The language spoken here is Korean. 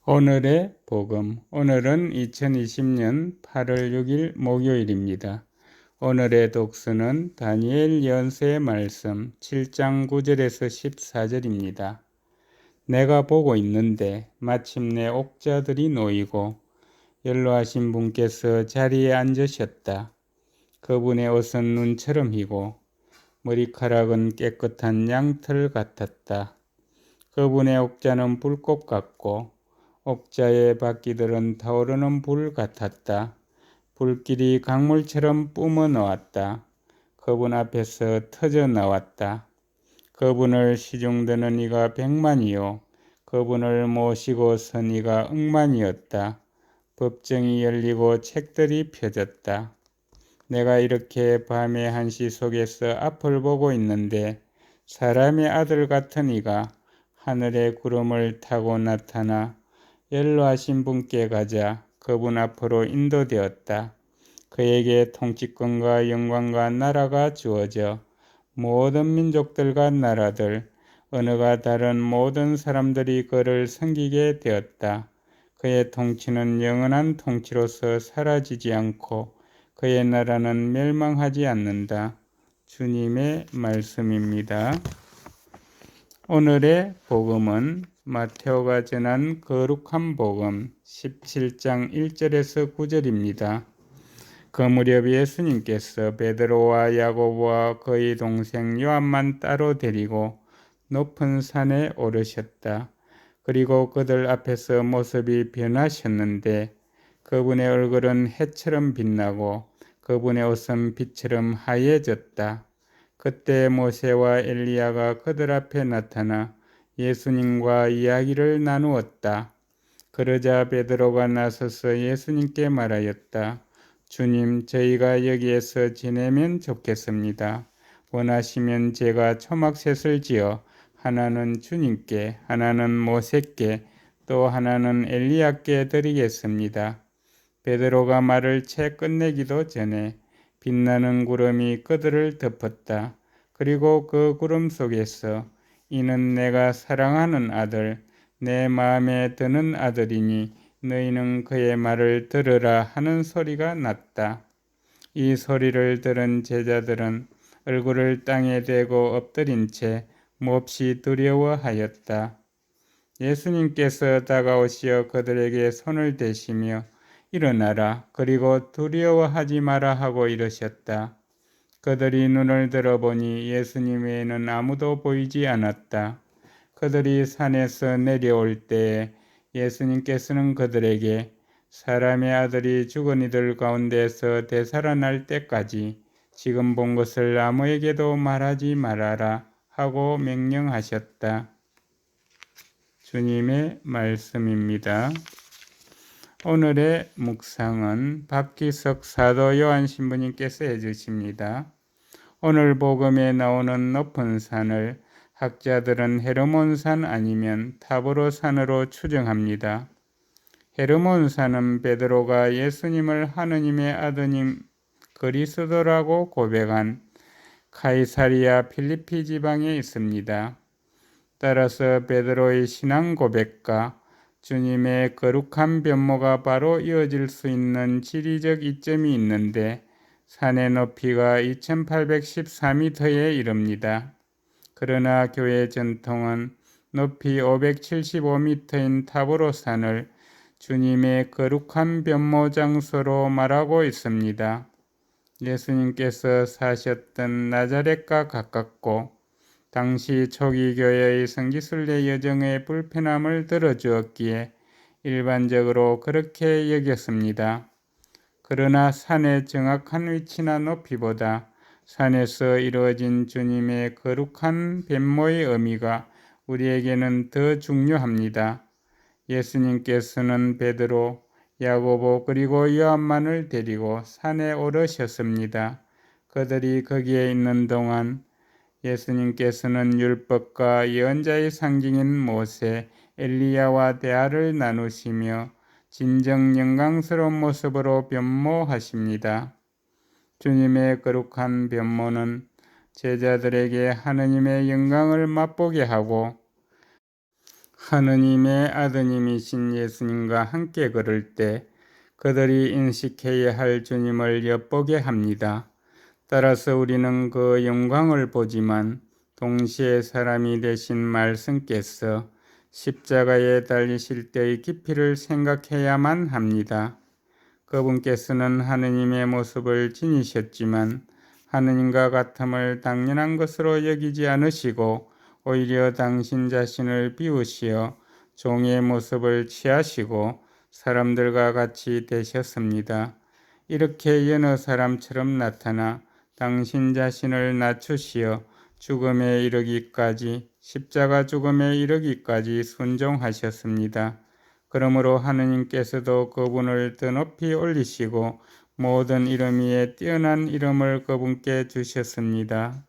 오늘의 복음. 오늘은 2020년 8월 6일 목요일입니다. 오늘의 독서는 다니엘 연서의 말씀 7장 9절에서 14절입니다. 내가 보고 있는데 마침내 옥자들이 놓이고 연로하신 분께서 자리에 앉으셨다. 그분의 옷은 눈처럼 희고 머리카락은 깨끗한 양털 같았다. 그분의 옥자는 불꽃 같고 옥자의 바퀴들은 타오르는 불 같았다. 불길이 강물처럼 뿜어 나왔다. 그분 앞에서 터져 나왔다. 그분을 시중드는 이가 100만이요 그분을 모시고 선 이가 억만이었다. 법정이 열리고 책들이 펴졌다. 내가 이렇게 밤의 한시 속에서 앞을 보고 있는데 사람의 아들 같은 이가 하늘의 구름을 타고 나타나 연로하신 분께 가자 그분 앞으로 인도되었다. 그에게 통치권과 영광과 나라가 주어져 모든 민족들과 나라들, 언어가 다른 모든 사람들이 그를 섬기게 되었다. 그의 통치는 영원한 통치로서 사라지지 않고 그의 나라는 멸망하지 않는다. 주님의 말씀입니다. 오늘의 복음은 마테오가 전한 거룩한 복음 17장 1절에서 9절입니다. 그 무렵 예수님께서 베드로와 야고보와 그의 동생 요한만 따로 데리고 높은 산에 오르셨다. 그리고 그들 앞에서 모습이 변하셨는데 그분의 얼굴은 해처럼 빛나고 그분의 옷은 빛처럼 하얘졌다. 그때 모세와 엘리야가 그들 앞에 나타나 예수님과 이야기를 나누었다. 그러자 베드로가 나서서 예수님께 말하였다. 주님, 저희가 여기에서 지내면 좋겠습니다. 원하시면 제가 초막셋을 지어 하나는 주님께, 하나는 모세께, 또 하나는 엘리야께 드리겠습니다. 베드로가 말을 채 끝내기도 전에 빛나는 구름이 그들을 덮었다. 그리고 그 구름 속에서 이는 내가 사랑하는 아들, 내 마음에 드는 아들이니 너희는 그의 말을 들으라 하는 소리가 났다. 이 소리를 들은 제자들은 얼굴을 땅에 대고 엎드린 채 몹시 두려워하였다. 예수님께서 다가오시어 그들에게 손을 대시며 일어나라 그리고 두려워하지 마라 하고 이르셨다. 그들이 눈을 들어보니 예수님 외에는 아무도 보이지 않았다. 그들이 산에서 내려올 때에 예수님께서는 그들에게 사람의 아들이 죽은 이들 가운데서 되살아날 때까지 지금 본 것을 아무에게도 말하지 말아라 하고 명령하셨다. 주님의 말씀입니다. 오늘의 묵상은 박기석 사도 요한 신부님께서 해주십니다. 오늘 복음에 나오는 높은 산을 학자들은 헤르몬산 아니면 타보로산으로 추정합니다. 헤르몬산은 베드로가 예수님을 하느님의 아드님 그리스도라고 고백한 카이사리아 필리피 지방에 있습니다. 따라서 베드로의 신앙 고백과 주님의 거룩한 변모가 바로 이어질 수 있는 지리적 이점이 있는데 산의 높이가 2814m에 이릅니다. 그러나 교회 전통은 높이 575m인 타보로산을 주님의 거룩한 변모 장소로 말하고 있습니다. 예수님께서 사셨던 나자렛과 가깝고 당시 초기 교회의 성지순례 여정의 불편함을 들어주었기에 일반적으로 그렇게 여겼습니다. 그러나 산의 정확한 위치나 높이보다 산에서 이루어진 주님의 거룩한 변모의 의미가 우리에게는 더 중요합니다. 예수님께서는 베드로, 야고보 그리고 요한만을 데리고 산에 오르셨습니다. 그들이 거기에 있는 동안 예수님께서는 율법과 예언자의 상징인 모세, 엘리야와 대화를 나누시며 진정 영광스러운 모습으로 변모하십니다. 주님의 거룩한 변모는 제자들에게 하느님의 영광을 맛보게 하고 하느님의 아드님이신 예수님과 함께 걸을 때 그들이 인식해야 할 주님을 엿보게 합니다. 따라서 우리는 그 영광을 보지만 동시에 사람이 되신 말씀께서 십자가에 달리실 때의 깊이를 생각해야만 합니다. 그분께서는 하느님의 모습을 지니셨지만 하느님과 같음을 당연한 것으로 여기지 않으시고 오히려 당신 자신을 비우시어 종의 모습을 취하시고 사람들과 같이 되셨습니다. 이렇게 여느 사람처럼 나타나 당신 자신을 낮추시어 죽음에 이르기까지, 십자가 죽음에 이르기까지 순종하셨습니다. 그러므로 하느님께서도 그분을 더 높이 올리시고 모든 이름 위에 뛰어난 이름을 그분께 주셨습니다.